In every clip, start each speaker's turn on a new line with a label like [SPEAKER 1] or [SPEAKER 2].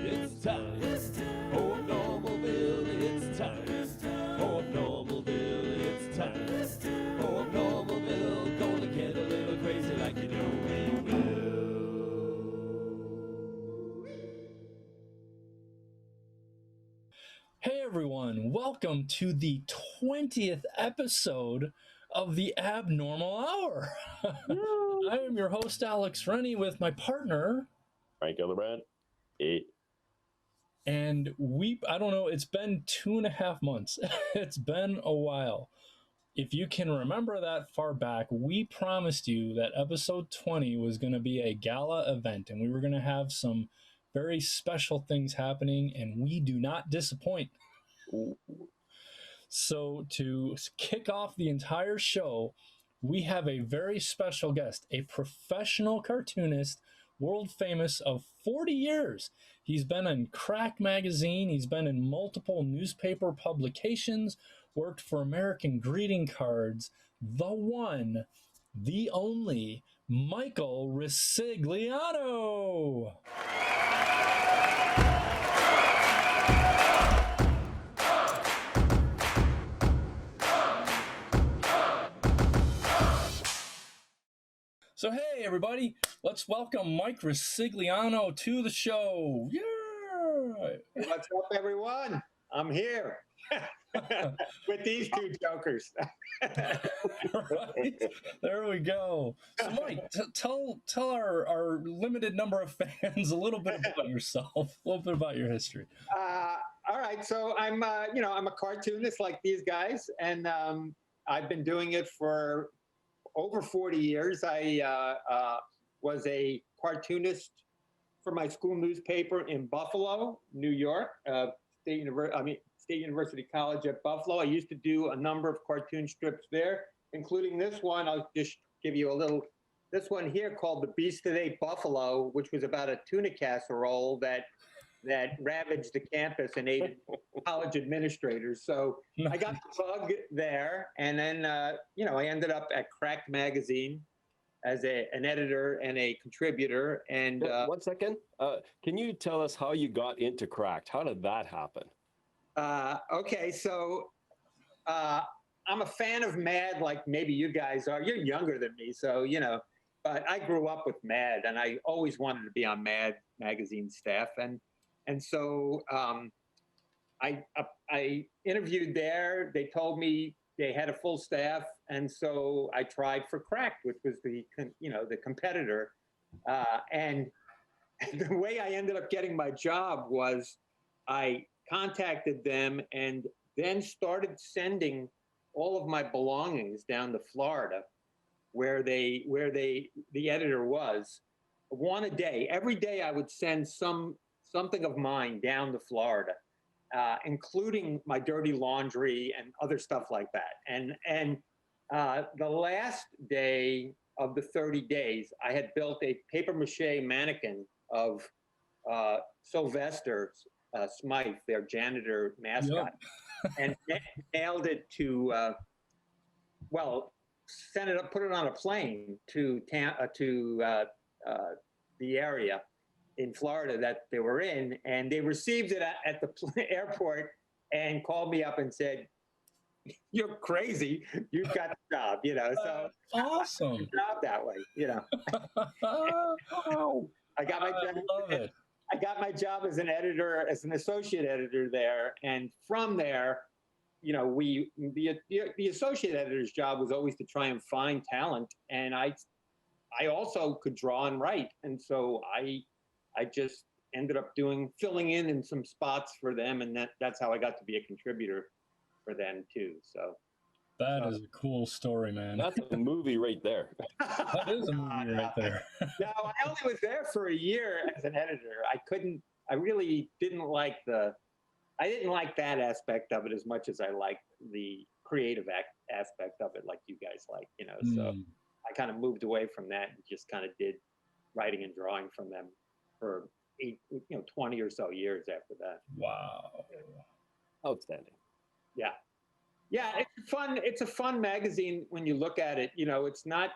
[SPEAKER 1] It's time for Normalville. It's time for Normalville. It's time for Normalville. Gonna get a little crazy like you know we will.
[SPEAKER 2] Hey everyone, welcome to the 20th episode of the Abnormal Hour. I am your host, Alex Rennie, with my partner,
[SPEAKER 3] Frank Gillibrand. 8.
[SPEAKER 2] And I don't know, it's been 2.5 months. It's been a while. If you can remember that far back, we promised you that episode 20 was going to be a gala event, and we were going to have some very special things happening, and we do not disappoint. So to kick off the entire show, we have a very special guest, a professional cartoonist, world famous of 40 years. He's been in Crack Magazine. He's been in multiple newspaper publications, worked for American Greeting Cards. The one, the only, Michael Ricigliano. So hey everybody, let's welcome Mike Ricigliano to the show. Yeah.
[SPEAKER 4] What's up, everyone? I'm here with these two jokers.
[SPEAKER 2] Right? There we go. So Mike, tell our limited number of fans a little bit about yourself, a little bit about your history.
[SPEAKER 4] All right, so I'm I'm a cartoonist like these guys, and I've been doing it for over 40 years. I was a cartoonist for my school newspaper in Buffalo, New York, State University College at Buffalo. I used to do a number of cartoon strips there, including this one. I'll just give you this one here called The Beast That Ate Buffalo, which was about a tuna casserole that ravaged the campus and ate college administrators. So I got the bug there, and then I ended up at Crack Magazine as an editor and a contributor. And
[SPEAKER 3] 1 second, can you tell us how you got into Cracked? How did that happen?
[SPEAKER 4] Okay, so I'm a fan of Mad, like maybe you guys are. You're younger than me, so but I grew up with Mad, and I always wanted to be on Mad magazine staff, and so I interviewed there. They told me they had a full staff, and so I tried for Cracked, which was the competitor. And the way I ended up getting my job was I contacted them and then started sending all of my belongings down to Florida, where the editor was, one a day. Every day I would send something of mine down to Florida, including my dirty laundry and other stuff like that. And the last day of the 30 days, I had built a papier-mâché mannequin of Sylvester Smythe, their janitor mascot, and mailed it to, sent it up, put it on a plane to the area in Florida that they were in, and they received it at the airport and called me up and said, "You're crazy. You've got the job." So
[SPEAKER 2] awesome.
[SPEAKER 4] I got the job that way. I got my job.
[SPEAKER 2] Love it.
[SPEAKER 4] I got my job as an editor, as an associate editor there, and from there, the associate editor's job was always to try and find talent, and I also could draw and write, and so I just ended up filling in some spots for them, and that's how I got to be a contributor for them too. So
[SPEAKER 2] that is a cool story, man.
[SPEAKER 3] That's a movie right there.
[SPEAKER 2] That is a movie right there.
[SPEAKER 4] No, I only was there for a year as an editor. I really didn't like I didn't like that aspect of it as much as I liked the creative aspect of it, like you guys like, So I kind of moved away from that and just kind of did writing and drawing from them for 20 or so years after that.
[SPEAKER 2] Wow.
[SPEAKER 3] Outstanding.
[SPEAKER 4] Yeah. Yeah, it's fun. It's a fun magazine when you look at it. You know, it's not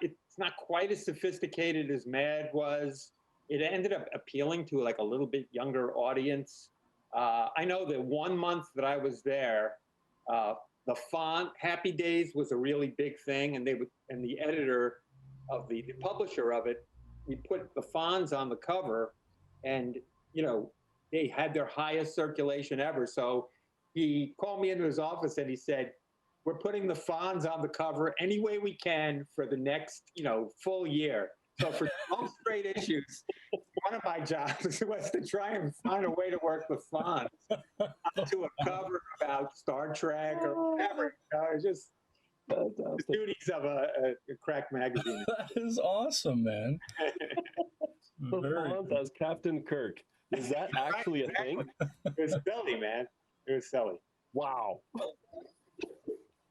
[SPEAKER 4] quite as sophisticated as Mad was. It ended up appealing to like a little bit younger audience. I know that 1 month that I was there, the font Happy Days was a really big thing, and the editor of the publisher of it, we put the Fonz on the cover, and you know they had their highest circulation ever. So he called me into his office and he said, "We're putting the Fonz on the cover any way we can for the next full year." So for 12 straight issues, one of my jobs was to try and find a way to work the Fonz onto a cover about Star Trek or whatever. It's just the duties of a crack magazine.
[SPEAKER 2] That is awesome, man.
[SPEAKER 3] The Fonz as Captain Kirk. Is that actually a thing?
[SPEAKER 4] It was silly, man. It was silly.
[SPEAKER 3] Wow.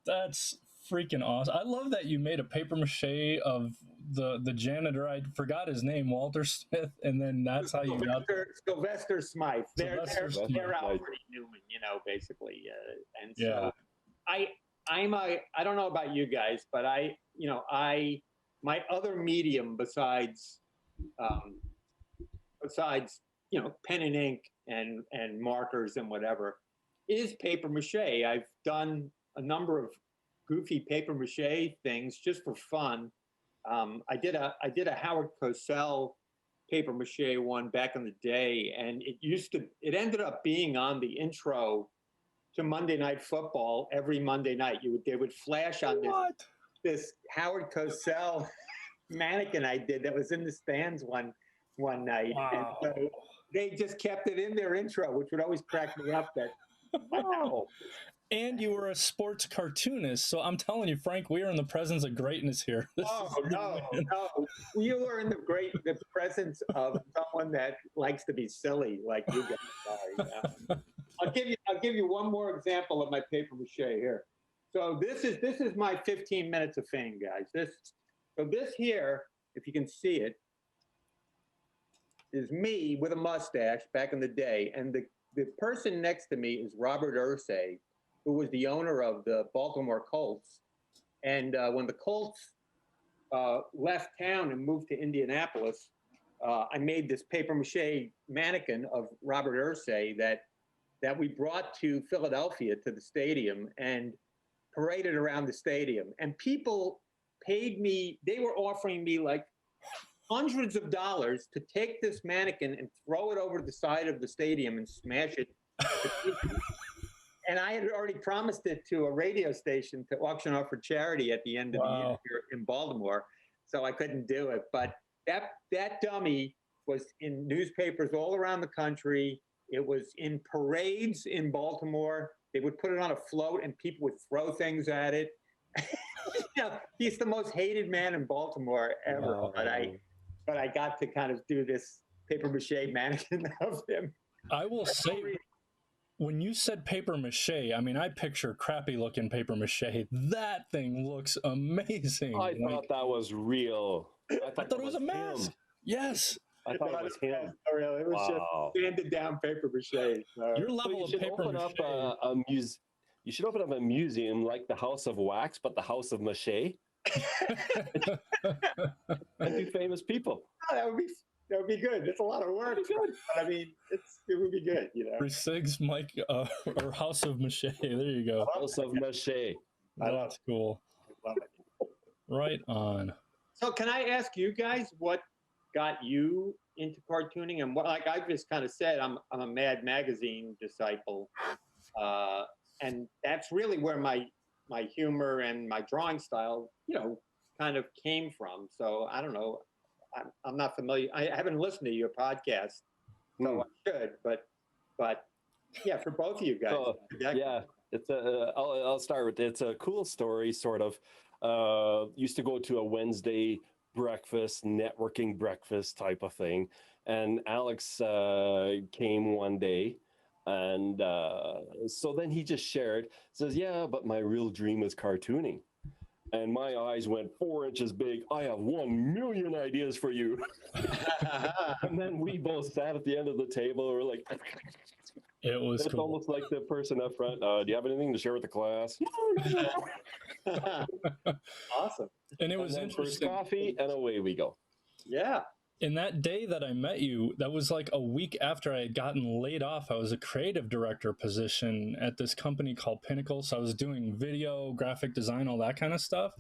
[SPEAKER 2] That's freaking awesome. I love that you made a paper mache of the janitor. I forgot his name, Walter Smith, and then that's how you got
[SPEAKER 4] Sylvester Smythe. They're
[SPEAKER 2] Smythe.
[SPEAKER 4] Alfred Newman, basically. And so I don't know about you guys, but my other medium besides pen and ink and markers and whatever is paper mache. I've done a number of goofy paper mache things just for fun. I did a Howard Cosell paper mache one back in the day, and it ended up being on the intro to Monday Night Football every Monday night. They would flash on this Howard Cosell mannequin I did that was in the stands one night.
[SPEAKER 2] Wow.
[SPEAKER 4] And so they just kept it in their intro, which would always crack me up. That wow.
[SPEAKER 2] And you were a sports cartoonist, so I'm telling you, Frank, we are in the presence of greatness here.
[SPEAKER 4] No. You are in the presence of someone that likes to be silly, like you guys are. I'll give you one more example of my paper mache here. So this is my 15 minutes of fame, guys. This here, if you can see it, is me with a mustache back in the day, and the person next to me is Robert Irsay, who was the owner of the Baltimore Colts. And when the Colts left town and moved to Indianapolis, I made this paper mache mannequin of Robert Irsay that we brought to Philadelphia to the stadium and paraded around the stadium. And people paid me, they were offering me like hundreds of dollars to take this mannequin and throw it over the side of the stadium and smash it. And I had already promised it to a radio station to auction off for charity at the end of the year here in Baltimore, so I couldn't do it. But that dummy was in newspapers all around the country. It was in parades in Baltimore. They would put it on a float, and people would throw things at it. He's the most hated man in Baltimore ever.
[SPEAKER 3] Wow.
[SPEAKER 4] But I got to kind of do this paper mache mannequin of him.
[SPEAKER 2] I will say, when you said paper mache, I mean, I picture crappy looking paper mache. That thing looks amazing.
[SPEAKER 3] I thought that was real.
[SPEAKER 2] I thought it was a mask. Yes.
[SPEAKER 3] I thought it was him.
[SPEAKER 4] Really, it was just sanded down paper mache.
[SPEAKER 2] Your level of paper mache.
[SPEAKER 3] You should open up a museum like the House of Wax, but the House of Mache. And do famous people.
[SPEAKER 4] Oh, that would be good. It's a lot of work. But I mean, it would be good,
[SPEAKER 2] Risig's Mike or House of Mache. There you go.
[SPEAKER 3] House of Mache.
[SPEAKER 2] That's cool. Right on.
[SPEAKER 4] So, can I ask you guys what got you into cartooning? And what, like I just kind of said, I'm a Mad Magazine disciple, and that's really where my humor and my drawing style, kind of came from. So I don't know. I'm not familiar. I haven't listened to your podcast, so I should. But yeah, for both of you guys.
[SPEAKER 3] Yeah, it's I'll start with it's a cool story, sort of. Used to go to a Wednesday breakfast, networking breakfast type of thing, and Alex came one day. And so then he just shared, says, yeah, but my real dream is cartooning. And my eyes went 4 inches big. I have 1 million ideas for you. And then we both sat at the end of the table. We're like,
[SPEAKER 2] It was
[SPEAKER 3] It's
[SPEAKER 2] cool.
[SPEAKER 3] almost like the person up front. Do you have anything to share with the class?
[SPEAKER 4] Awesome.
[SPEAKER 2] And it was
[SPEAKER 3] And then first
[SPEAKER 2] interesting.
[SPEAKER 3] coffee, and away we go.
[SPEAKER 4] Yeah.
[SPEAKER 2] In that day that I met you, that was like a week after I had gotten laid off. I was a creative director position at this company called Pinnacle. So I was doing video, graphic design, all that kind of stuff.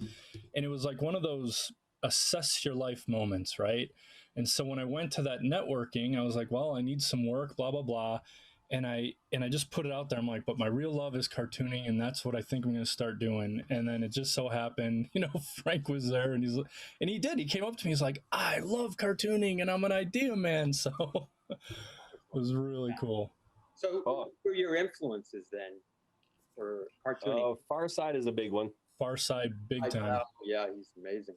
[SPEAKER 2] And it was like one of those assess your life moments, right? And so when I went to that networking, I was like, well, I need some work, blah, blah, blah. And I just put it out there. I'm like, but my real love is cartooning, and that's what I think I'm going to start doing. And then it just so happened, Frank was there, and he did. He came up to me. He's like, I love cartooning, and I'm an idea man. So it was really cool.
[SPEAKER 4] So, who were your influences then for cartooning?
[SPEAKER 3] Far Side is a big one.
[SPEAKER 2] Far Side, big time.
[SPEAKER 4] Yeah, he's amazing.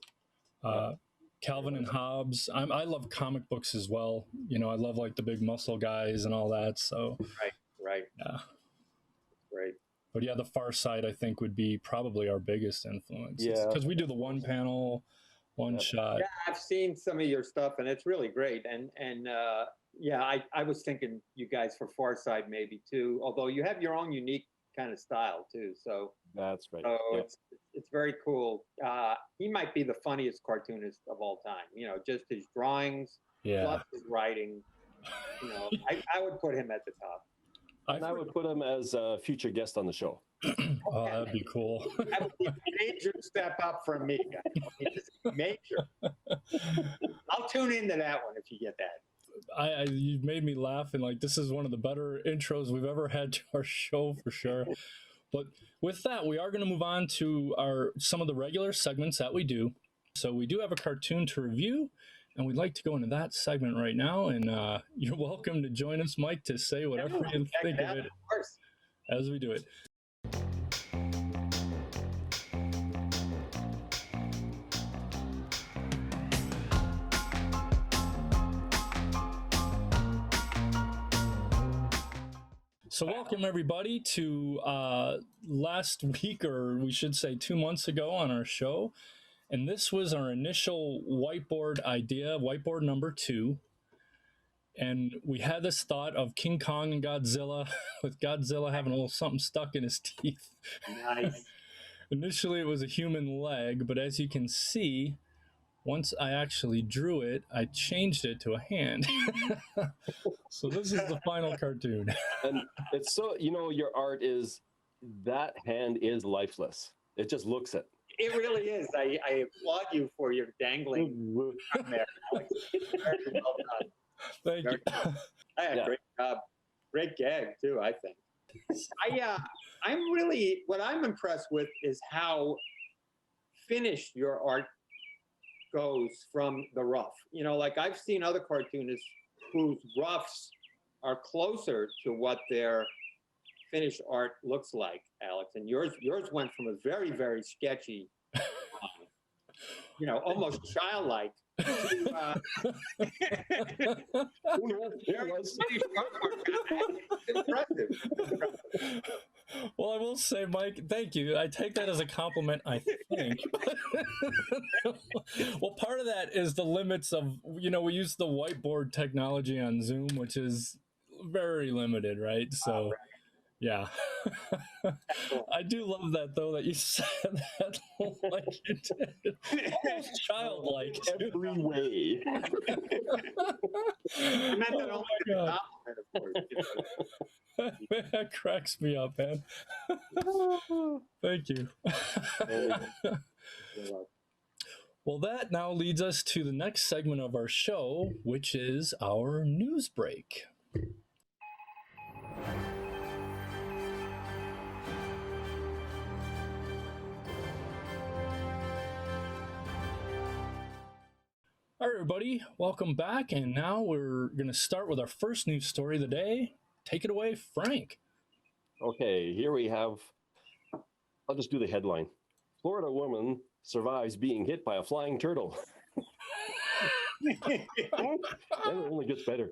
[SPEAKER 2] Calvin and Hobbes. I love comic books as well. I love like the big muscle guys and all that. So
[SPEAKER 4] right.
[SPEAKER 2] Yeah.
[SPEAKER 4] Great.
[SPEAKER 2] But yeah, the Far Side I think would be probably our biggest influence.
[SPEAKER 3] Yeah.
[SPEAKER 2] Because we do the one panel, one shot.
[SPEAKER 4] Yeah, I've seen some of your stuff, and it's really great. And I was thinking you guys for Far Side maybe too. Although you have your own unique kind of style too. So
[SPEAKER 3] that's right.
[SPEAKER 4] So it's very cool. He might be the funniest cartoonist of all time. Just his drawings, plus his writing. I would put him at the top.
[SPEAKER 3] And I would put him as a future guest on the show.
[SPEAKER 2] Oh, that'd be cool.
[SPEAKER 4] That would be a major step up from me, guys. Major. I'll tune into that one if you get that.
[SPEAKER 2] You made me laugh, and like this is one of the better intros we've ever had to our show for sure. But with that, we are going to move on to some of the regular segments that we do. So we do have a cartoon to review, and we'd like to go into that segment right now. And you're welcome to join us, Mike, to say whatever you think of it as we do it. So welcome everybody to last week, or we should say 2 months ago on our show. And this was our initial whiteboard idea, whiteboard number 2. And we had this thought of King Kong and Godzilla, with Godzilla having a little something stuck in his teeth.
[SPEAKER 4] Nice.
[SPEAKER 2] Initially it was a human leg, but as you can see, once I actually drew it, I changed it to a hand. So this is the final cartoon.
[SPEAKER 3] And it's so, your art is, that hand is lifeless. It just looks it.
[SPEAKER 4] It really is. I applaud you for your dangling from there, Alex. It's very well done.
[SPEAKER 2] Thank you.
[SPEAKER 4] Great job. Great gag, too, I think. What I'm impressed with is how finished your art goes from the rough. Like I've seen other cartoonists whose roughs are closer to what their finished art looks like, Alex. And yours went from a very, very sketchy, almost childlike to very finished artwork. Impressive.
[SPEAKER 2] Well, I will say, Mike, thank you. I take that as a compliment, I think. Well, part of that is the limits of, we use the whiteboard technology on Zoom, which is very limited, right? So, yeah. I do love that, though, that you said that like you did. Almost childlike.
[SPEAKER 3] Every way.
[SPEAKER 4] I meant that only as a compliment, of course.
[SPEAKER 2] That cracks me up, man. Thank you. Well, that now leads us to the next segment of our show, which is our news break. All right, everybody, welcome back. And now we're going to start with our first news story of the day. Take it away, Frank.
[SPEAKER 3] Okay, here we have, I'll just do the headline. Florida woman survives being hit by a flying turtle. It only gets better.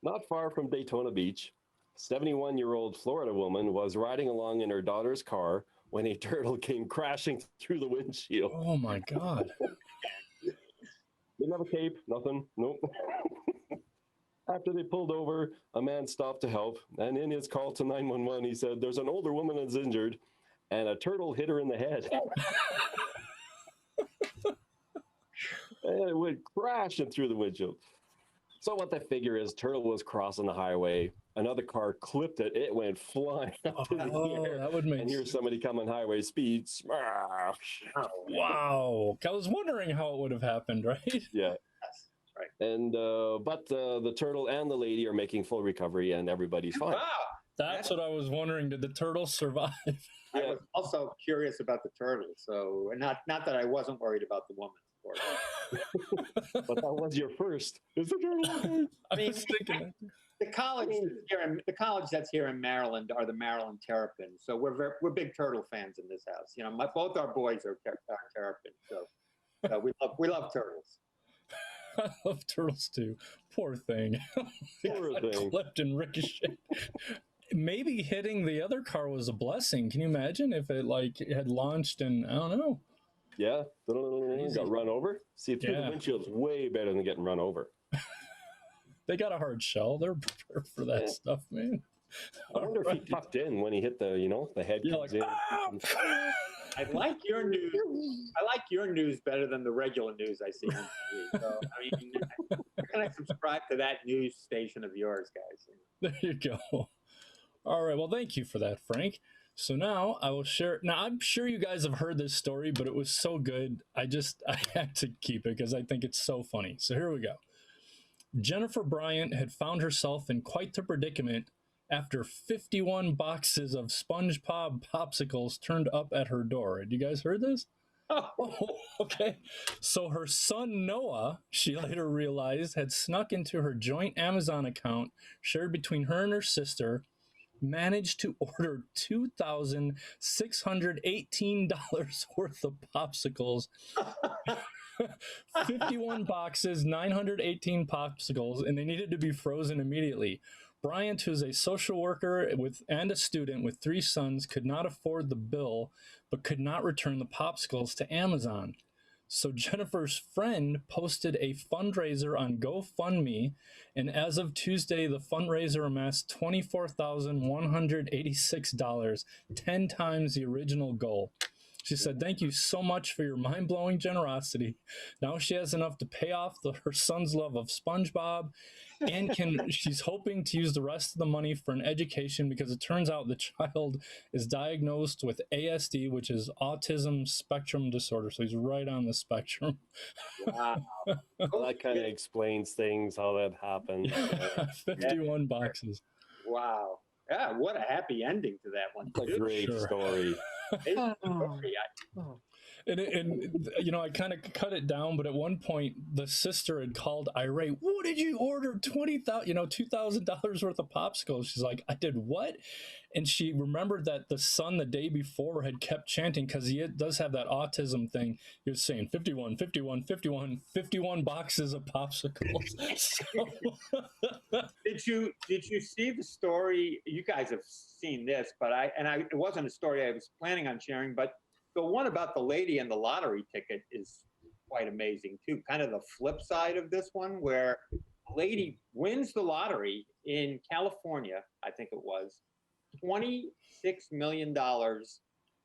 [SPEAKER 3] Not far from Daytona Beach, 71-year-old Florida woman was riding along in her daughter's car when a turtle came crashing through the windshield.
[SPEAKER 2] Oh my God.
[SPEAKER 3] Didn't have a cape, nothing, nope. After they pulled over, a man stopped to help, and in his call to 911, he said, "There's an older woman that's injured, and a turtle hit her in the head." And it went crashing through the windshield. So what they figure is, turtle was crossing the highway. Another car clipped it. It went flying up to the air.
[SPEAKER 2] That would make
[SPEAKER 3] And here's somebody coming highway speed. Smash.
[SPEAKER 2] Wow. I was wondering how it would have happened, right?
[SPEAKER 3] Yeah. Right. And but the turtle and the lady are making full recovery, and everybody's fine.
[SPEAKER 4] Wow.
[SPEAKER 2] That's what I was wondering. Did the turtle survive?
[SPEAKER 4] I was also curious about the turtle. So not that I wasn't worried about the woman, of course.
[SPEAKER 3] But that was your first. Is the turtle okay?
[SPEAKER 2] I was thinking.
[SPEAKER 4] The college that's here in Maryland are the Maryland Terrapins. So we're big turtle fans in this house. You know, both our boys are Terrapins. So we love turtles.
[SPEAKER 2] I love turtles too. Poor thing.
[SPEAKER 3] Poor thing.
[SPEAKER 2] Clipped and ricocheted. Maybe hitting the other car was a blessing. Can you imagine if it had launched and I don't know?
[SPEAKER 3] Yeah, got run over. See, through the windshield's way better than getting run over.
[SPEAKER 2] They got a hard shell. They're prepared for that stuff, man.
[SPEAKER 3] I wonder if he tucked in when he hit the head comes in.
[SPEAKER 4] I like your news. I like your news better than the regular news I see on TV. So, I mean, how can I subscribe to that news station of yours, guys?
[SPEAKER 2] There you go. All right. Well, thank you for that, Frank. So now I will share. Now, I'm sure you guys have heard this story, but it was so good. I had to keep it because I think it's so funny. So here we go. Jennifer Bryant had found herself in quite the predicament after 51 boxes of Spongebob popsicles turned up at her door. Had you guys heard this? Oh, okay. So her son Noah, she later realized, had snuck into her joint Amazon account shared between her and her sister, managed to order $2,618 worth of popsicles. 51 boxes, 918 popsicles, and they needed to be frozen immediately. Bryant, who's a social worker and a student with 3 sons, could not afford the bill, but could not return the popsicles to Amazon. So Jennifer's friend posted a fundraiser on GoFundMe, and as of Tuesday, the fundraiser amassed $24,186, 10 times the original goal. She said, "Thank you so much for your mind-blowing generosity. Now she has enough to pay off her son's love of SpongeBob, and she's hoping to use the rest of the money for an education because it turns out the child is diagnosed with ASD, which is autism spectrum disorder." So he's right on the spectrum.
[SPEAKER 4] Wow.
[SPEAKER 3] Well, that kind of explains things, how that happened.
[SPEAKER 2] 51 boxes.
[SPEAKER 4] Wow. Yeah, what a happy ending to that one.
[SPEAKER 3] It's a great story.
[SPEAKER 2] And I kind of cut it down, but at one point the sister had called irate. "What did you order? $2,000 worth of popsicles?" She's like, "I did what?" And she remembered that the son the day before had kept chanting, because he does have that autism thing. He was saying 51, 51, 51, 51 boxes of popsicles.
[SPEAKER 4] Did you see the story? You guys have seen this, but it wasn't a story I was planning on sharing, but the one about the lady and the lottery ticket is quite amazing too. Kind of the flip side of this one, where a lady wins the lottery in California, I think it was, $26 million,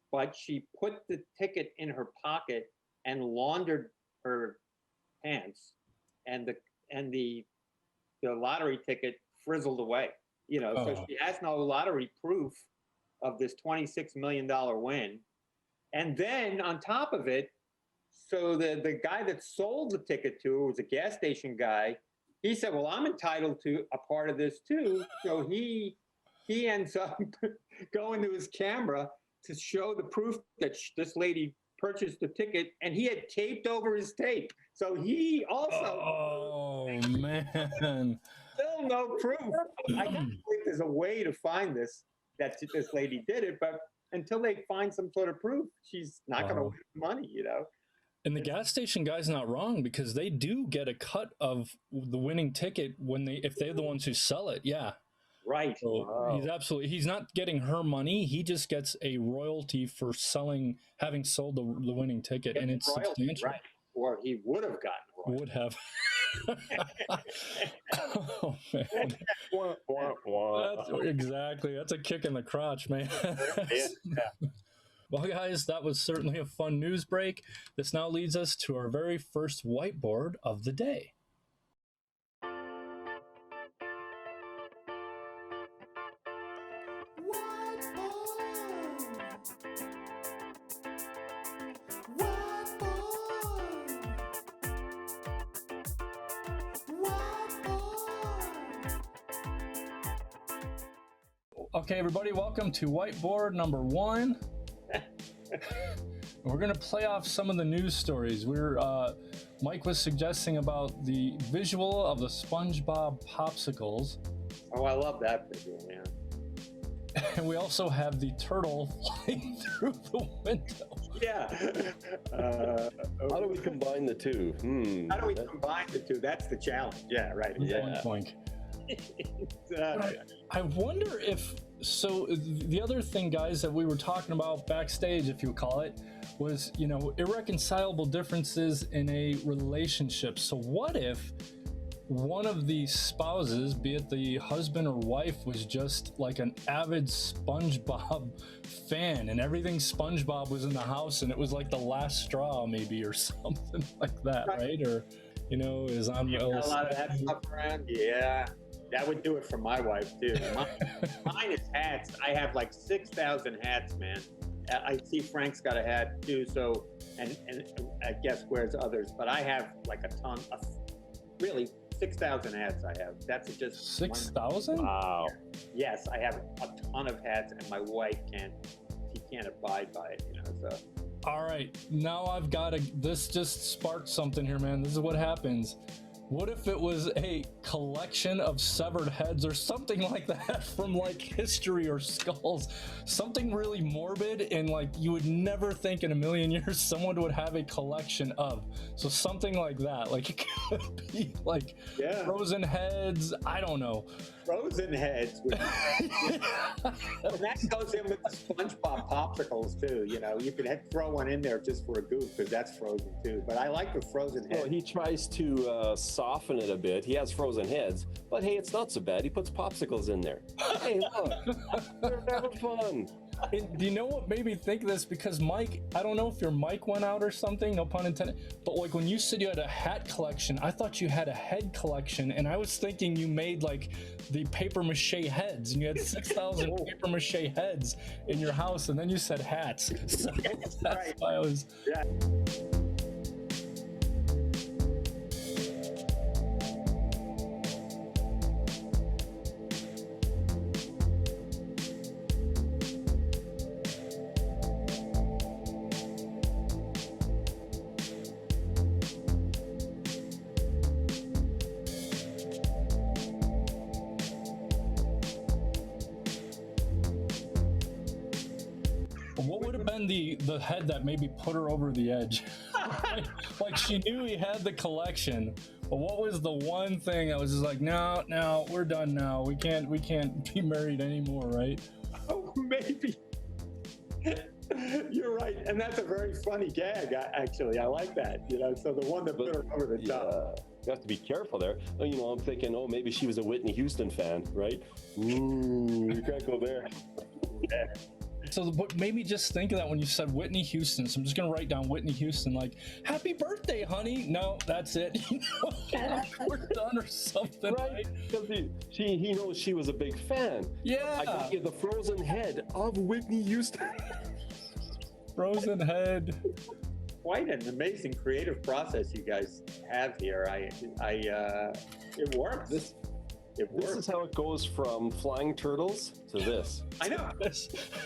[SPEAKER 4] but she put the ticket in her pocket and laundered her pants, and the lottery ticket frizzled away. So she has no lottery proof of this $26 million win. And then on top of it, so the guy that sold the ticket to her was a gas station guy. He said, "Well, I'm entitled to a part of this too." So he ends up going to his camera to show the proof that this lady purchased the ticket, and he had taped over his tape. So he also...
[SPEAKER 2] Oh, man.
[SPEAKER 4] Still no proof. I don't think there's a way to find this lady did it, but until they find some sort of proof, she's not going to win the money,
[SPEAKER 2] And the gas station guy's not wrong, because they do get a cut of the winning ticket if they're the ones who sell it. Yeah.
[SPEAKER 4] Right.
[SPEAKER 2] So he's not getting her money. He just gets a royalty for having sold the winning ticket, and it's substantial.
[SPEAKER 4] Right. Or he would have gotten
[SPEAKER 2] would have. Oh man,
[SPEAKER 3] Wah, wah, wah.
[SPEAKER 2] that's a kick in the crotch, man.
[SPEAKER 4] Yeah.
[SPEAKER 2] Well, guys, that was certainly a fun news break. This now leads us to our very first whiteboard of the day. Okay, everybody, welcome to whiteboard number 1. We're going to play off some of the news stories. Mike was suggesting about the visual of the Spongebob popsicles.
[SPEAKER 4] Oh, I love that visual, man.
[SPEAKER 2] And we also have the turtle flying through the window.
[SPEAKER 4] Yeah.
[SPEAKER 3] How do we combine the two?
[SPEAKER 4] How do we combine the two? That's the challenge. Yeah, right.
[SPEAKER 3] Yeah.
[SPEAKER 2] Boink, boink. I wonder if, so the other thing, guys, that we were talking about backstage, if you call it, was, irreconcilable differences in a relationship. So what if one of the spouses, be it the husband or wife, was just like an avid SpongeBob fan, and everything SpongeBob was in the house, and it was like the last straw, maybe, or something like that, right? Or, is on
[SPEAKER 4] You got a lot of that stuff around? Yeah. That would do it for my wife, too. Mine is hats. I have like 6,000 hats, man. I see Frank's got a hat, too, so, and I guess wears others, but I have like a ton of, really, 6,000 hats I have. That's just
[SPEAKER 2] 6,000?
[SPEAKER 3] Wow.
[SPEAKER 4] Yes, I have a ton of hats, and my wife can't abide by it, so.
[SPEAKER 2] All right, now this just sparked something here, man. This is what happens. What if it was a collection of severed heads or something like that from like history or skulls? Something really morbid, and like you would never think in a million years someone would have a collection of. So something like that. Like it could be like frozen heads. I don't know.
[SPEAKER 4] Frozen heads. And that goes in with the SpongeBob popsicles too. You could throw one in there just for a goof because that's frozen too. But I like the frozen heads.
[SPEAKER 3] Well, he tries to soften it a bit. He has frozen heads, but hey, it's not so bad. He puts popsicles in there. Hey, look, they're having fun.
[SPEAKER 2] And do you know what made me think of this? Because Mike, I don't know if your mic went out or something, no pun intended, but like when you said you had a hat collection, I thought you had a head collection, and I was thinking you made like the paper mache heads, and you had 6,000 paper mache heads in your house, and then you said hats. So that's
[SPEAKER 4] right.
[SPEAKER 2] why I was...
[SPEAKER 4] Yeah.
[SPEAKER 2] What would have been the head that maybe put her over the edge? like she knew he had the collection, but what was the one thing that was just like, no, we're done now. We can't be married anymore, right?
[SPEAKER 4] Oh, maybe. You're right, and that's a very funny gag. Actually, I like that. So the one that put her over the top.
[SPEAKER 3] You have to be careful there. I'm thinking, maybe she was a Whitney Houston fan, right? You can't go there.
[SPEAKER 2] So what made me just think of that when you said Whitney Houston, so I'm just gonna write down Whitney Houston, like, happy birthday, honey. No, that's it. We're done or something.
[SPEAKER 3] Right? Because he knows she was a big fan.
[SPEAKER 2] Yeah.
[SPEAKER 3] I got you the frozen head of Whitney Houston.
[SPEAKER 2] Frozen head.
[SPEAKER 4] Quite an amazing creative process you guys have here. It works. This
[SPEAKER 3] is how it goes from flying turtles to this.
[SPEAKER 4] I know.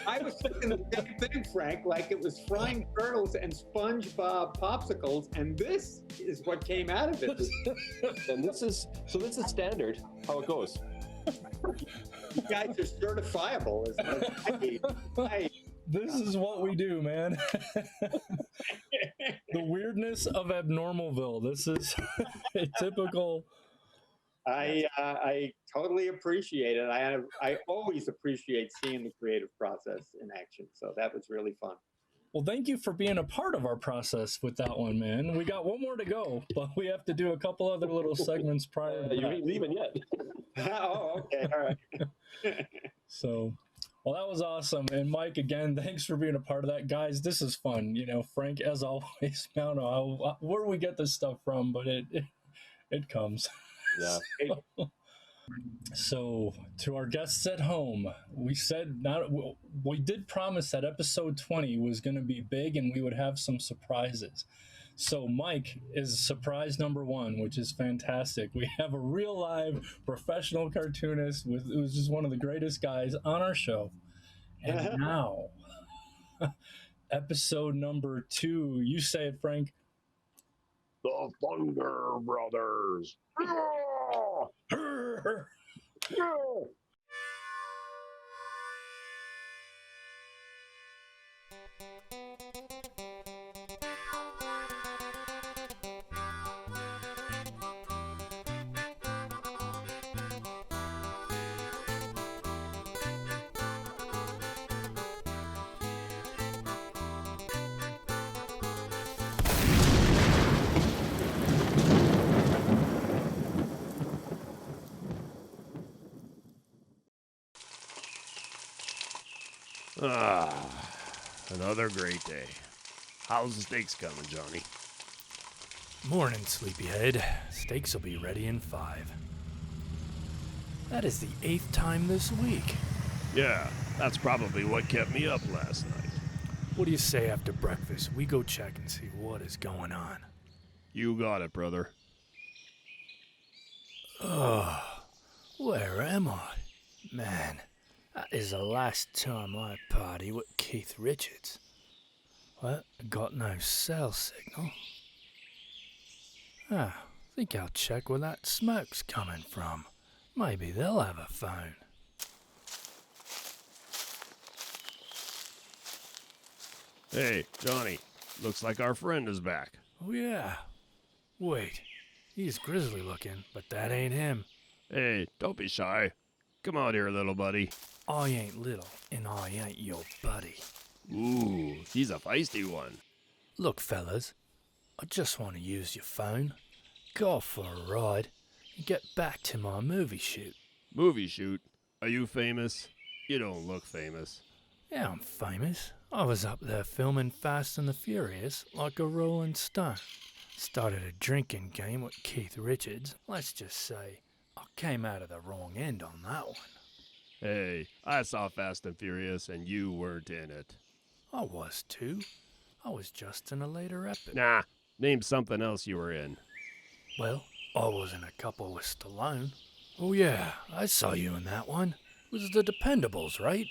[SPEAKER 4] I was thinking the same thing, Frank. Like it was flying turtles and SpongeBob popsicles, and this is what came out of it.
[SPEAKER 3] And this is standard how it goes.
[SPEAKER 4] You guys are certifiable.
[SPEAKER 2] This is what we do, man. The weirdness of Abnormalville. This is a typical.
[SPEAKER 4] I totally appreciate it. I always appreciate seeing the creative process in action. So that was really fun.
[SPEAKER 2] Well, thank you for being a part of our process with that one, man. We got one more to go, but we have to do a couple other little segments prior to
[SPEAKER 3] You
[SPEAKER 2] that.
[SPEAKER 3] ain't leaving yet.
[SPEAKER 4] Oh, okay, all right.
[SPEAKER 2] So, well, that was awesome. And Mike, again, thanks for being a part of that. Guys, this is fun. You know, Frank, as always, I don't know where we get this stuff from, but it comes.
[SPEAKER 3] Yeah.
[SPEAKER 2] So, to our guests at home, we did promise that episode 20 was going to be big and we would have some surprises. So, Mike is surprise number 1, which is fantastic. We have a real live professional cartoonist who's just one of the greatest guys on our show. And now, episode number 2, you say it, Frank.
[SPEAKER 3] The Thunder Brothers.
[SPEAKER 1] Another great day. How's the steaks coming, Johnny?
[SPEAKER 5] Morning, sleepyhead. Steaks will be ready in 5. That is the 8th time this week.
[SPEAKER 1] Yeah, that's probably what kept me up last night.
[SPEAKER 5] What do you say after breakfast we go check and see what is going on?
[SPEAKER 1] You got it, brother.
[SPEAKER 5] Where am I? Man, that is the last time I party with Keith Richards. What? Got no cell signal? Think I'll check where that smoke's coming from. Maybe they'll have a phone.
[SPEAKER 1] Hey, Johnny, looks like our friend is back.
[SPEAKER 5] Oh yeah. Wait, he's grizzly looking, but that ain't him.
[SPEAKER 1] Hey, don't be shy. Come out here, little buddy.
[SPEAKER 5] I ain't little, and I ain't your buddy.
[SPEAKER 1] Ooh, he's a feisty one.
[SPEAKER 5] Look, fellas, I just want to use your phone, go for a ride, and get back to my movie shoot.
[SPEAKER 1] Movie shoot? Are you famous? You don't look famous.
[SPEAKER 5] Yeah, I'm famous. I was up there filming Fast and the Furious like a rolling stone. Started a drinking game with Keith Richards. Let's just say I came out of the wrong end on that one.
[SPEAKER 1] Hey, I saw Fast and Furious and you weren't in it.
[SPEAKER 5] I was too. I was just in a later episode.
[SPEAKER 1] Nah, name something else you were in.
[SPEAKER 5] Well, I was in a couple with Stallone. Oh yeah, I saw you in that one. It was the Dependables, right?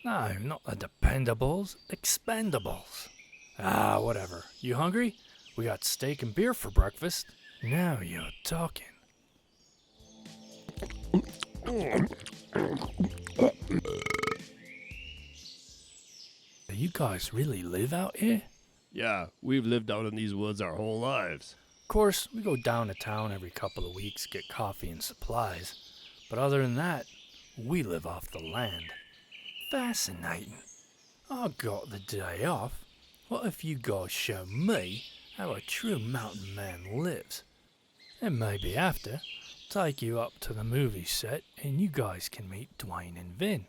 [SPEAKER 5] No, not the Dependables. Expendables. Whatever. You hungry? We got steak and beer for breakfast. Now you're talking. You guys really live out here?
[SPEAKER 1] Yeah, we've lived out in these woods our whole lives.
[SPEAKER 5] Of course, we go down to town every couple of weeks, get coffee and supplies. But other than that, we live off the land. Fascinating. I got the day off. What if you guys show me how a true mountain man lives? And maybe after, take you up to the movie set and you guys can meet Dwayne and Vin.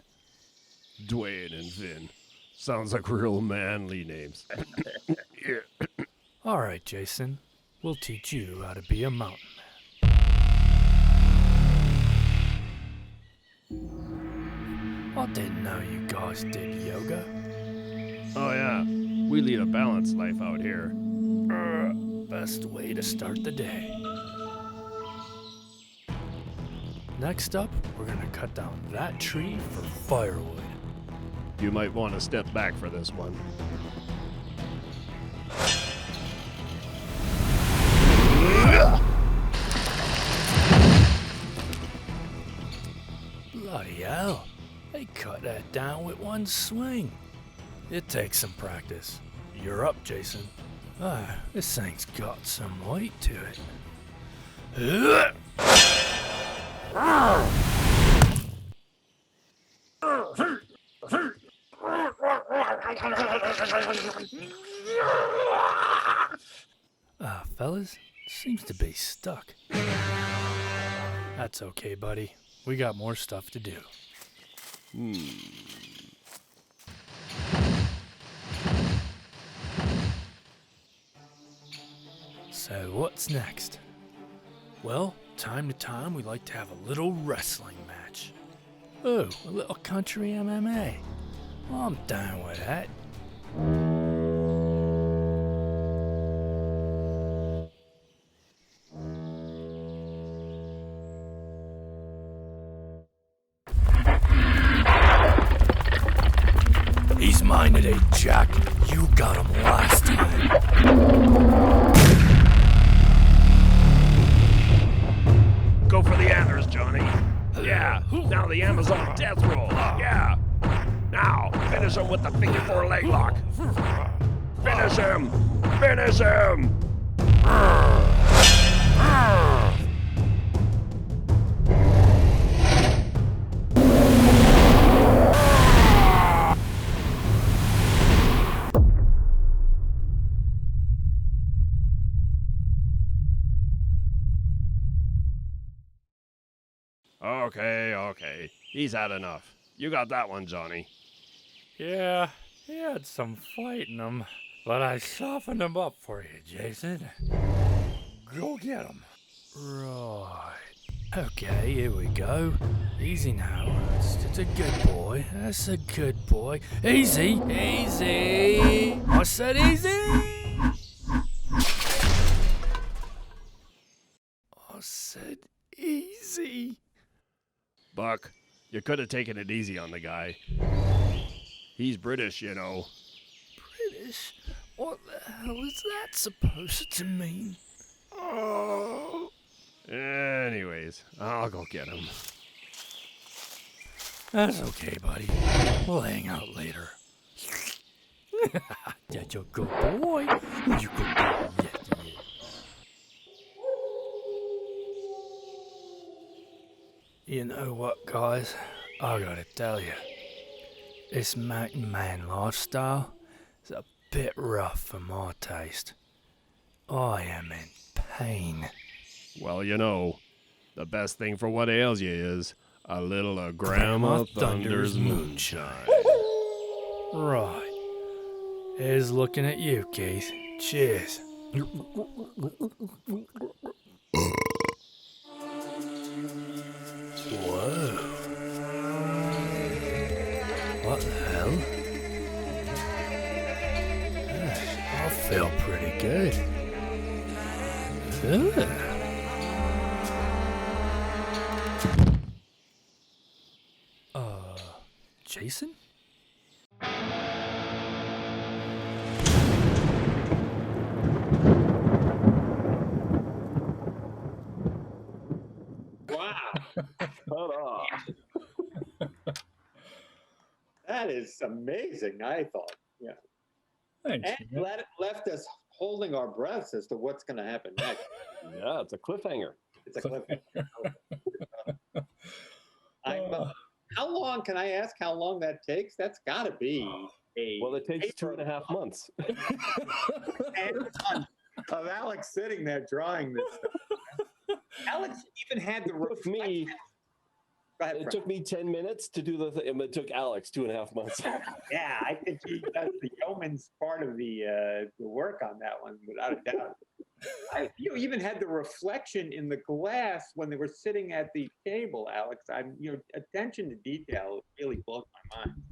[SPEAKER 1] Dwayne and Vin. Sounds like real manly names. Yeah.
[SPEAKER 5] All right, Jason. We'll teach you how to be a mountain man. I didn't know you guys did yoga.
[SPEAKER 1] Oh yeah, we lead a balanced life out here.
[SPEAKER 5] Best way to start the day. Next up, we're gonna cut down that tree for firewood.
[SPEAKER 1] You might want to step back for this one.
[SPEAKER 5] Bloody hell, they cut that down with one swing. It takes some practice. You're up, Jason. This thing's got some weight to it. Fellas, seems to be stuck. That's okay, buddy. We got more stuff to do. So what's next? Well, time to time we like to have a little wrestling match. Oh, a little country MMA. Well, I'm down with that. He's mine today, Jack. You got him last time.
[SPEAKER 6] Go for the antlers, Johnny. Yeah, now the Amazon death roll. Yeah. Now, finish him with the figure 4 leg lock. Finish him! Finish him! Okay. He's had enough. You got that one, Johnny.
[SPEAKER 5] Yeah, he had some fight in him, but I softened him up for you, Jason. Go get him. Right. Okay, here we go. Easy now. It's a good boy. That's a good boy. Easy. Easy. I said easy. I said easy.
[SPEAKER 6] Buck, you could have taken it easy on the guy. He's British, you know.
[SPEAKER 5] British? What the hell is that supposed to mean?
[SPEAKER 6] Oh. Anyways, I'll go get him.
[SPEAKER 5] That's okay, buddy. We'll hang out later. That's your good boy. You good boy. Yeah. You know what, guys? I gotta tell you, this mountain man lifestyle is a bit rough for my taste. I am in pain.
[SPEAKER 6] Well, you know, the best thing for what ails you is a little of Grandma Thunder's moonshine.
[SPEAKER 5] Right. Here's looking at you, Keith. Cheers. Whoa. What the hell? I feel pretty good. Jason?
[SPEAKER 4] Wow. That is amazing, I thought. Yeah.
[SPEAKER 2] Thanks.
[SPEAKER 4] And left us holding our breaths as to what's going to happen next.
[SPEAKER 3] Yeah, it's a cliffhanger.
[SPEAKER 4] It's a cliffhanger. How long, can I ask how long that takes? That's got to be
[SPEAKER 3] Well, it takes 2.5 months.
[SPEAKER 4] of Alex sitting there drawing this stuff. Alex even had the reflection. Go ahead,
[SPEAKER 3] It
[SPEAKER 4] Frank.
[SPEAKER 3] took me 10 minutes to do the thing, and it took Alex 2.5 months.
[SPEAKER 4] Yeah, I think he does the yeoman's part of the work on that one, without a doubt. You even had the reflection in the glass when they were sitting at the table, Alex. Attention to detail really blows my mind.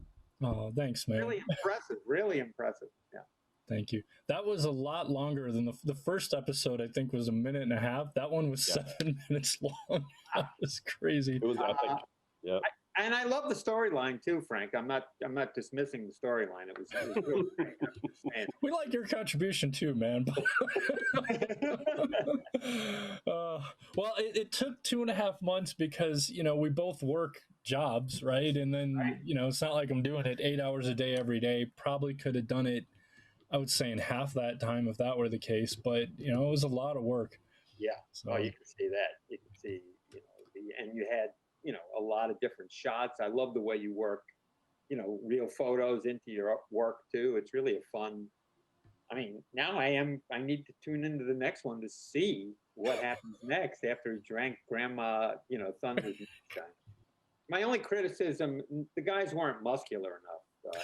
[SPEAKER 2] Oh, thanks, man.
[SPEAKER 4] Really impressive. Really impressive. Yeah.
[SPEAKER 2] Thank you. That was a lot longer than the first episode. I think was 1.5 minutes. That one was 7 minutes long. That was crazy.
[SPEAKER 3] It was epic. Yeah.
[SPEAKER 4] And I love the storyline too, Frank. I'm not dismissing the storyline. It was really great.
[SPEAKER 2] We like your contribution too, man. Well, it took 2.5 months because we both work jobs, right? And then it's not like I'm doing it 8 hours a day every day. Probably could have done it, I would say, in half that time if that were the case. But it was a lot of work.
[SPEAKER 4] Yeah.
[SPEAKER 2] So,
[SPEAKER 4] you can see that. You can see, and you had a lot of different shots. I love the way you work, real photos into your work too. It's really a fun. I mean, now I need to tune into the next one to see what happens next after he drank Grandma, Thunder's moonshine. My only criticism, the guys weren't muscular enough, Alex.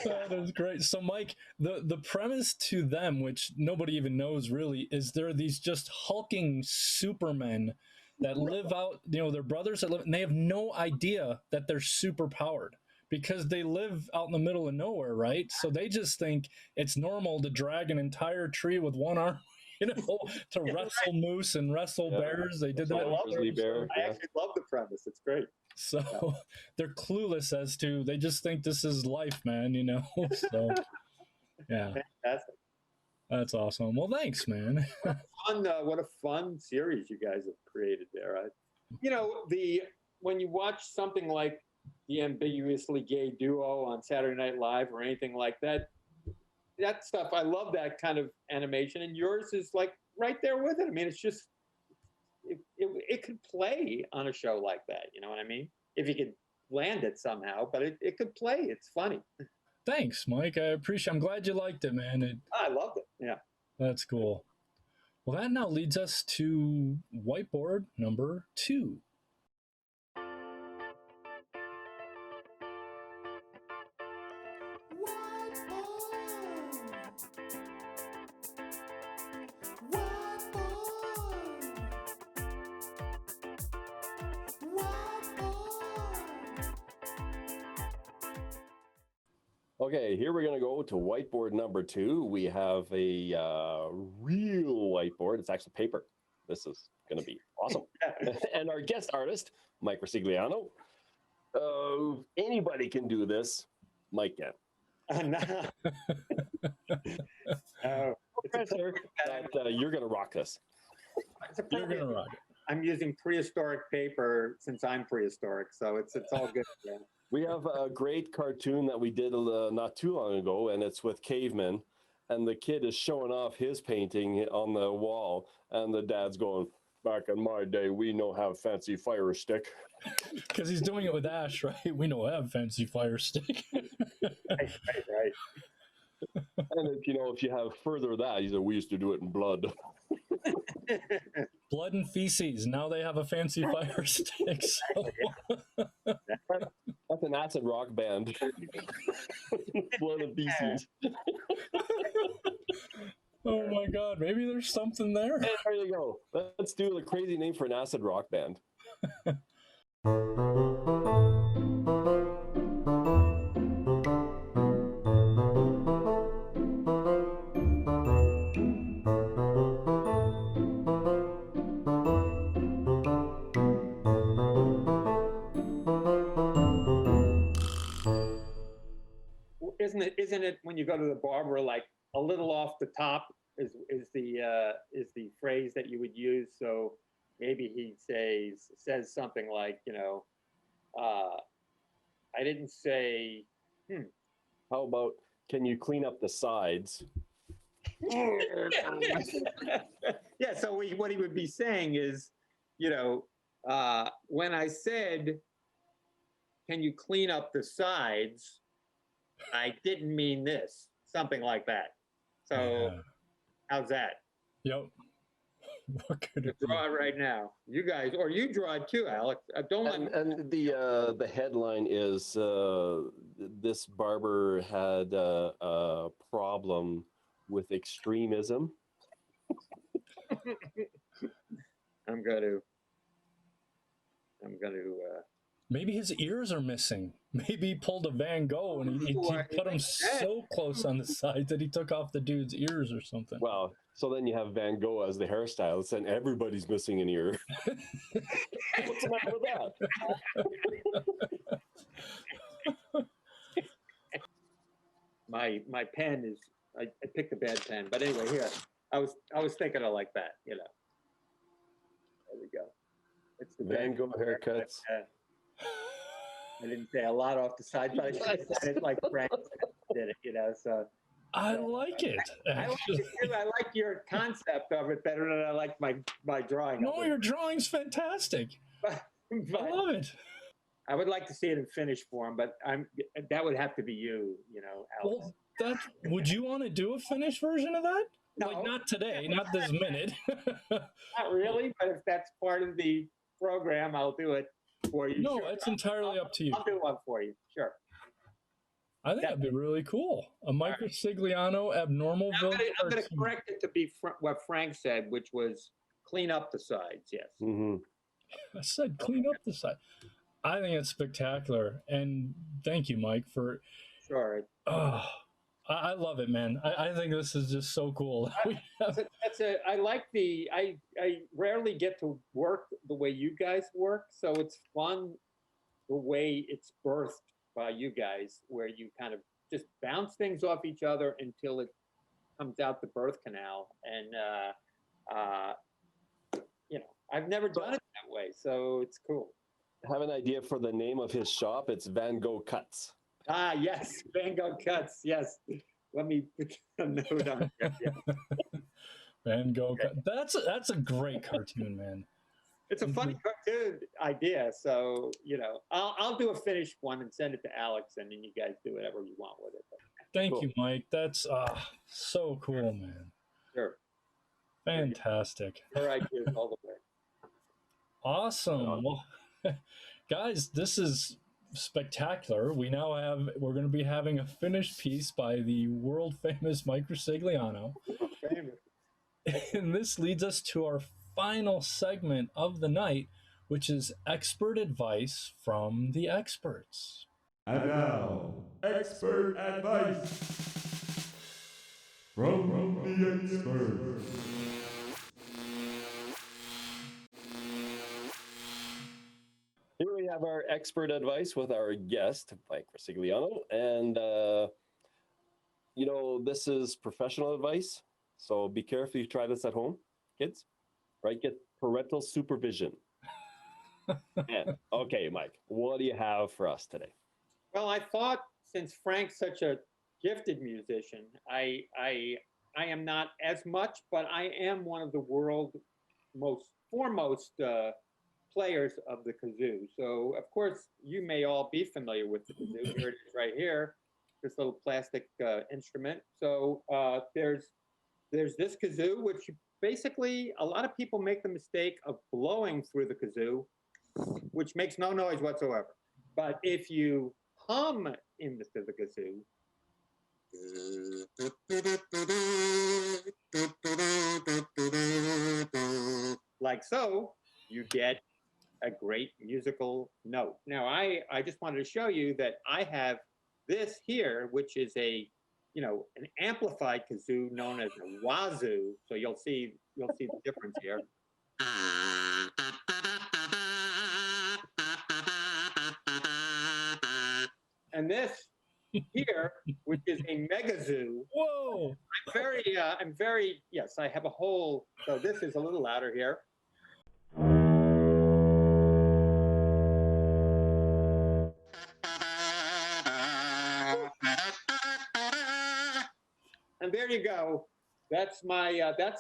[SPEAKER 2] That is great. So, Mike, the premise to them, which nobody even knows really, is they're these just hulking supermen that live out, their brothers that live, and they have no idea that they're super powered because they live out in the middle of nowhere, right? So they just think it's normal to drag an entire tree with one arm, to wrestle moose and wrestle bears. They did that.
[SPEAKER 4] I actually love the premise. It's great.
[SPEAKER 2] So they're clueless as to, they just think this is life, man, So, yeah.
[SPEAKER 4] Fantastic.
[SPEAKER 2] That's awesome. Well, thanks, man.
[SPEAKER 4] What a fun series you guys have created there. When you watch something like the Ambiguously Gay Duo on Saturday Night Live or anything like that, that stuff, I love that kind of animation, and yours is like right there with it. I mean, it's just, it could play on a show like that, you know what I mean? If you could land it somehow, but it could play. It's funny.
[SPEAKER 2] Thanks, Mike. I appreciate it. I'm glad you liked it, man.
[SPEAKER 4] I loved it. Yeah.
[SPEAKER 2] That's cool. Well, that now leads us to whiteboard number 2.
[SPEAKER 3] Okay, here we're going to go to whiteboard number 2. We have a real whiteboard. It's actually paper. This is going to be awesome. And our guest artist, Mike Ricigliano. Anybody can do this. Mike can. Professor, you're going to rock this.
[SPEAKER 2] You're going to rock it.
[SPEAKER 4] I'm using prehistoric paper since I'm prehistoric, so it's all good. Yeah.
[SPEAKER 3] We have a great cartoon that we did not too long ago, and it's with cavemen, and the kid is showing off his painting on the wall, and the dad's going, "Back in my day, we know how fancy fire stick."
[SPEAKER 2] Because he's doing it with ash, right? We know have fancy fire stick.
[SPEAKER 4] Right.
[SPEAKER 3] And if you have further that, he said, "We used to do it in blood."
[SPEAKER 2] Blood and feces. Now they have a fancy fire stick. So.
[SPEAKER 3] That's an acid rock band. Blood and feces.
[SPEAKER 2] Oh my God! Maybe there's something there.
[SPEAKER 3] Hey, there you go. Let's do the crazy name for an acid rock band.
[SPEAKER 4] Isn't it when you go to the barber, like a little off the top is the phrase that you would use? So maybe he says something like, I didn't say.
[SPEAKER 3] How about, can you clean up the sides?
[SPEAKER 4] Yeah. So what he would be saying is, when I said, "Can you clean up the sides?" I didn't mean this, something like that. So, How's that?
[SPEAKER 2] Yep. What could it
[SPEAKER 4] draw it right now? You guys, or you draw it too, Alex. Don't let me.
[SPEAKER 3] And the headline is this barber had a problem with extremism.
[SPEAKER 4] I'm gonna.
[SPEAKER 2] Maybe his ears are missing. Maybe he pulled a Van Gogh and he put them so close on the side that he took off the dude's ears or something.
[SPEAKER 3] Well, so then you have Van Gogh as the hairstylist and everybody's missing an ear. What's the matter with that?
[SPEAKER 4] My pen is, I picked a bad pen, but anyway, here, I was thinking of like that, There we go. It's the
[SPEAKER 3] Van Gogh haircuts.
[SPEAKER 4] I didn't say a lot off the side, but I said it like Frank did it, so.
[SPEAKER 2] I like it.
[SPEAKER 4] I like your concept of it better than I like my drawing.
[SPEAKER 2] No, your drawing's fantastic. I
[SPEAKER 4] But
[SPEAKER 2] love it.
[SPEAKER 4] I would like to see it in finished form, but that would have to be you, Alex.
[SPEAKER 2] Well, would you want to do a finished version of that?
[SPEAKER 4] No.
[SPEAKER 2] Like not today, not this minute.
[SPEAKER 4] Not really, but if that's part of the program, I'll do it for you.
[SPEAKER 2] No,
[SPEAKER 4] Sure.
[SPEAKER 2] it's entirely up to you.
[SPEAKER 4] I'll do one for you. Sure.
[SPEAKER 2] I think that'd be really cool. A Mike Ricigliano Abnormalville
[SPEAKER 4] I'm going to
[SPEAKER 2] cartoon.
[SPEAKER 4] correct it to be what Frank said, which was clean up the sides. Yes.
[SPEAKER 3] Mhm.
[SPEAKER 2] I said clean up the side. I think it's spectacular, and thank you, Mike, for.
[SPEAKER 4] Sure.
[SPEAKER 2] I love it, man. I think this is just so cool.
[SPEAKER 4] I like I rarely get to work the way you guys work, so it's fun the way it's birthed by you guys, where you kind of just bounce things off each other until it comes out the birth canal. And I've never done it that way, so it's cool.
[SPEAKER 3] I have an idea for the name of his shop. It's Van Gogh Cuts.
[SPEAKER 4] Yes, Van Gogh Cuts. Yes, let me put a note on it. Yeah.
[SPEAKER 2] Van Gogh. That's a great cartoon, man.
[SPEAKER 4] It's a funny cartoon idea, so I'll do a finished one and send it to Alex, and then you guys do whatever you want with it.
[SPEAKER 2] Thank you, Mike. That's so cool, man.
[SPEAKER 4] Sure.
[SPEAKER 2] Fantastic.
[SPEAKER 4] Her ideas all the way.
[SPEAKER 2] Awesome. Well, guys, this is spectacular. We're going to be having a finished piece by the world famous Mike Ricigliano. And this leads us to our final segment of the night, which is expert advice from the experts.
[SPEAKER 1] And now, expert advice from the experts.
[SPEAKER 3] Here we have our expert advice with our guest, Mike Ricigliano. And, this is professional advice. So be careful you try this at home, kids, right? Get parental supervision. Okay, Mike, what do you have for us today?
[SPEAKER 4] Well, I thought since Frank's such a gifted musician, I am not as much, but I am one of the world's foremost players of the kazoo. So, of course, you may all be familiar with the kazoo. Here it is right here, this little plastic instrument. So there's this kazoo, which basically a lot of people make the mistake of blowing through the kazoo, which makes no noise whatsoever. But if you hum into the kazoo, like so, you get a great musical note. Now, I just wanted to show you that I have this here, which is an amplified kazoo known as a wazoo. So you'll see the difference here. And this here, which is a megazoo.
[SPEAKER 2] Whoa!
[SPEAKER 4] I'm very, yes, I have a whole, so this is a little louder here. And there you go. That's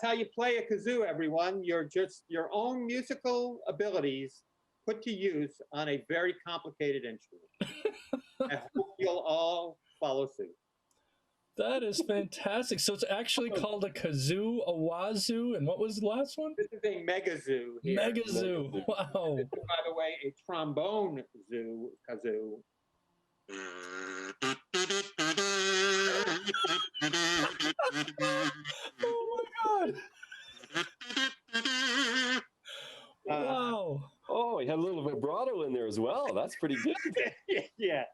[SPEAKER 4] how you play a kazoo, everyone. You're just your own musical abilities put to use on a very complicated instrument. I hope you'll all follow suit.
[SPEAKER 2] That is fantastic. So it's actually called a kazoo, a wazoo, and what was the last one?
[SPEAKER 4] This is a megazoo. Here.
[SPEAKER 2] Megazoo. Wow.
[SPEAKER 4] This is, by the way, a trombone kazoo.
[SPEAKER 2] Oh my God. Wow.
[SPEAKER 3] Oh, he had a little vibrato in there as well. That's pretty good.
[SPEAKER 4] Yeah.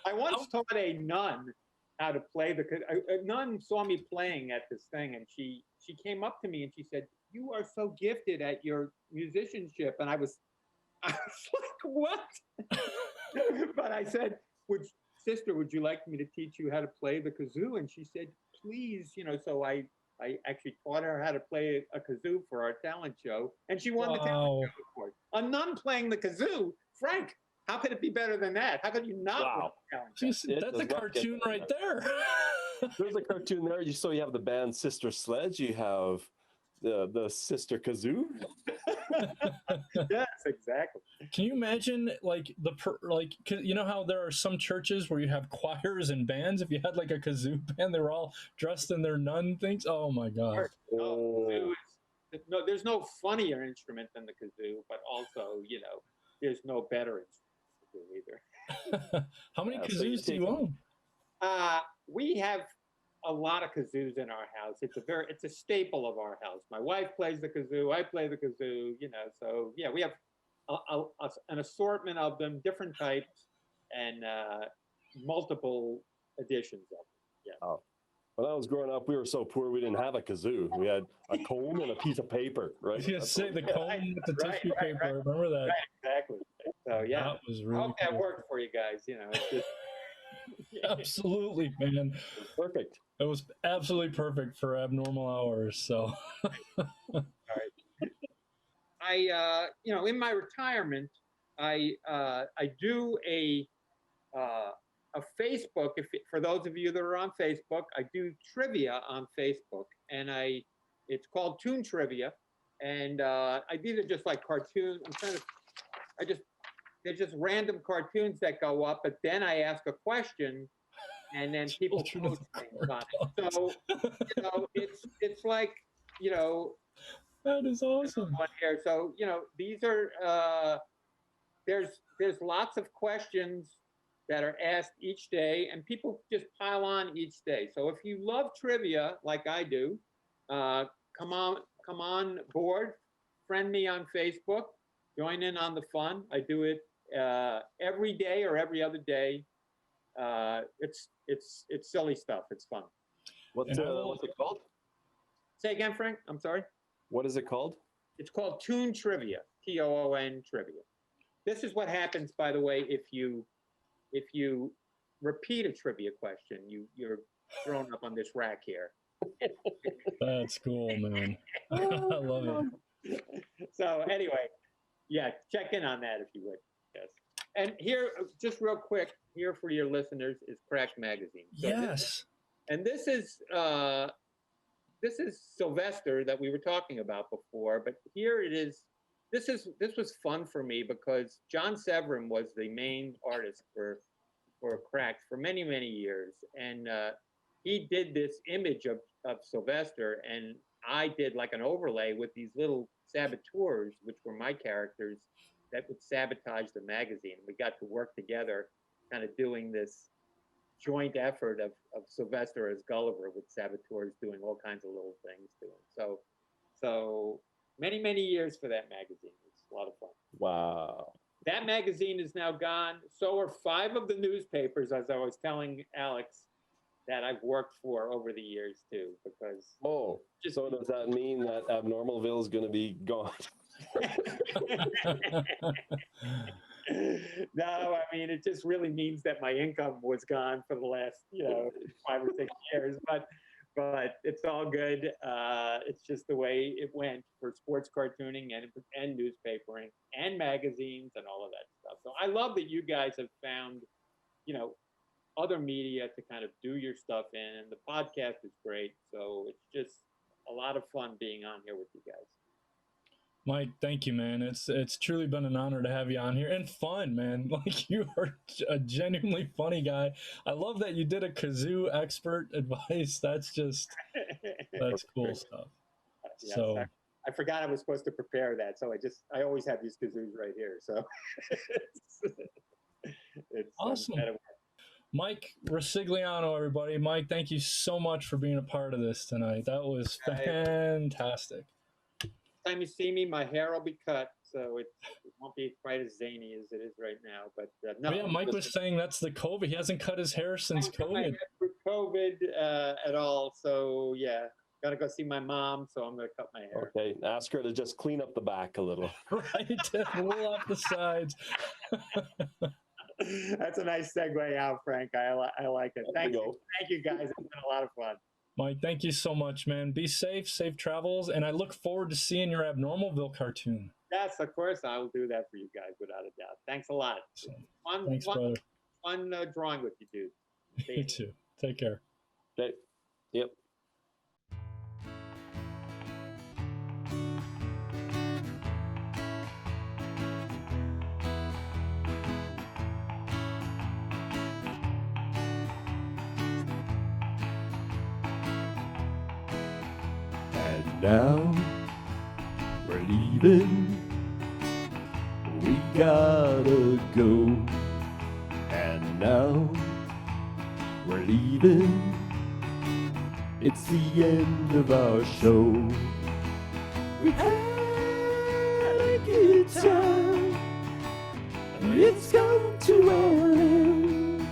[SPEAKER 4] I once taught a nun how to play a nun saw me playing at this thing, and she came up to me and she said, "You are so gifted at your musicianship." And I was like, "What?" But I said, "Sister, would you like me to teach you how to play the kazoo?" And she said, "Please." So I actually taught her how to play a kazoo for our talent show, and she won the talent show award. A nun playing the kazoo, Frank. How could it be better than that? How could you not win the talent show?
[SPEAKER 2] That's a cartoon right there.
[SPEAKER 3] There's a cartoon there. So you have the band Sister Sledge. You have the Sister Kazoo.
[SPEAKER 4] Yeah, exactly.
[SPEAKER 2] Can you imagine like you know how there are some churches where you have choirs and bands? If you had like a kazoo band, they were all dressed in their nun things. Oh my god!
[SPEAKER 4] Kazoo no, there's no funnier instrument than the kazoo, but also, there's no better instrument to do either.
[SPEAKER 2] How many
[SPEAKER 3] Yeah, so you
[SPEAKER 2] kazoos do
[SPEAKER 3] take-
[SPEAKER 2] you own?
[SPEAKER 4] We have a lot of kazoos in our house. It's a staple of our house. My wife plays the kazoo. I play the kazoo. So yeah, we have an assortment of them, different types, and multiple editions of them. Yeah.
[SPEAKER 3] Oh. When I was growing up, we were so poor we didn't have a kazoo. We had a comb and a piece of paper,
[SPEAKER 2] I
[SPEAKER 3] right?
[SPEAKER 2] was gonna say the comb with the
[SPEAKER 4] Right,
[SPEAKER 2] tissue
[SPEAKER 4] right,
[SPEAKER 2] paper.
[SPEAKER 4] right.
[SPEAKER 2] Remember that?
[SPEAKER 4] Right, exactly. So yeah,
[SPEAKER 2] That was
[SPEAKER 4] I
[SPEAKER 2] really
[SPEAKER 4] hope that
[SPEAKER 2] cool.
[SPEAKER 4] worked for you guys. It's just
[SPEAKER 2] Absolutely, man.
[SPEAKER 3] Perfect.
[SPEAKER 2] It was absolutely perfect for abnormal hours. So
[SPEAKER 4] in my retirement, I do a Facebook. For those of you that are on Facebook, I do trivia on Facebook, and it's called Toon Trivia, and these are just like cartoons. They're just random cartoons that go up, but then I ask a question, and then people
[SPEAKER 2] Children of
[SPEAKER 4] post things on it.
[SPEAKER 2] Squarepants.
[SPEAKER 4] So it's like
[SPEAKER 2] That is awesome.
[SPEAKER 4] one here. So these are there's lots of questions that are asked each day, and people just pile on each day. So if you love trivia like I do, come on board, friend me on Facebook, join in on the fun. I do it every day or every other day. It's silly stuff. It's fun.
[SPEAKER 3] What's it called?
[SPEAKER 4] Say again, Frank. I'm sorry.
[SPEAKER 3] What is it called?
[SPEAKER 4] It's called Toon Trivia. Toon Trivia. This is what happens, by the way, if you repeat a trivia question. You're thrown up on this rack here.
[SPEAKER 2] That's cool, man. I love it.
[SPEAKER 4] So anyway, yeah, check in on that if you would. Yes. And here, just real quick, here for your listeners is Cracked Magazine. So
[SPEAKER 2] Yes.
[SPEAKER 4] this is Sylvester that we were talking about before, but here it is. This was fun for me because John Severin was the main artist for Cracked for many, many years, and he did this image of Sylvester, and I did like an overlay with these little saboteurs, which were my characters that would sabotage the magazine. We got to work together, kind of doing this joint effort of Sylvester as Gulliver with saboteurs doing all kinds of little things to him. So many, many years for that magazine. It's a lot of fun.
[SPEAKER 3] Wow.
[SPEAKER 4] That magazine is now gone. So are 5 of the newspapers, as I was telling Alex, that I've worked for over the years too, because
[SPEAKER 3] Oh, so does that mean that Abnormalville is going to be gone?
[SPEAKER 4] No, I mean, it just really means that my income was gone for the last, 5 or 6 years, but it's all good. It's just the way it went for sports cartooning and newspapering and magazines and all of that stuff. So I love that you guys have found, other media to kind of do your stuff in. The podcast is great. So it's just a lot of fun being on here with you guys.
[SPEAKER 2] Mike, thank you, man. It's truly been an honor to have you on here, and fun, man. Like, you are a genuinely funny guy. I love that you did a kazoo expert advice. That's cool stuff.
[SPEAKER 4] Yes,
[SPEAKER 2] So
[SPEAKER 4] I forgot I was supposed to prepare that, so I always have these kazoos right here. So it's
[SPEAKER 2] awesome. Mike Ricigliano, everybody. Mike, thank you so much for being a part of this tonight. That was fantastic.
[SPEAKER 4] Time you see me, my hair will be cut, so it won't be quite as zany as it is right now. But no,
[SPEAKER 2] yeah, Mike was saying that's the COVID. He hasn't cut his hair since COVID.
[SPEAKER 4] COVID at all. So yeah, gotta go see my mom. So I'm gonna cut my hair.
[SPEAKER 3] Okay, ask her to just clean up the back a little.
[SPEAKER 2] Right, roll off the sides.
[SPEAKER 4] That's a nice segue out, Frank. I like it. Thank you guys. It's been a lot of fun.
[SPEAKER 2] Mike, thank you so much, man. Be safe travels, and I look forward to seeing your Abnormalville cartoon.
[SPEAKER 4] Yes, of course, I will do that for you guys without a doubt. Thanks a lot.
[SPEAKER 2] Thanks, brother.
[SPEAKER 4] Fun drawing with you, dude.
[SPEAKER 2] You too. Take care.
[SPEAKER 3] Okay. Yep.
[SPEAKER 1] now we're leaving. We gotta go. And now we're leaving. It's the end of our show. We had a good time. It's come to an end.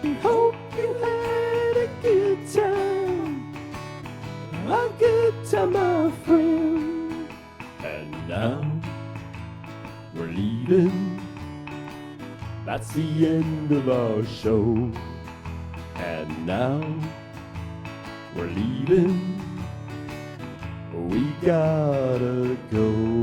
[SPEAKER 1] We hope you had a good time. A good time, my friend. And now we're leaving. That's the end of our show. And now we're leaving. We gotta go.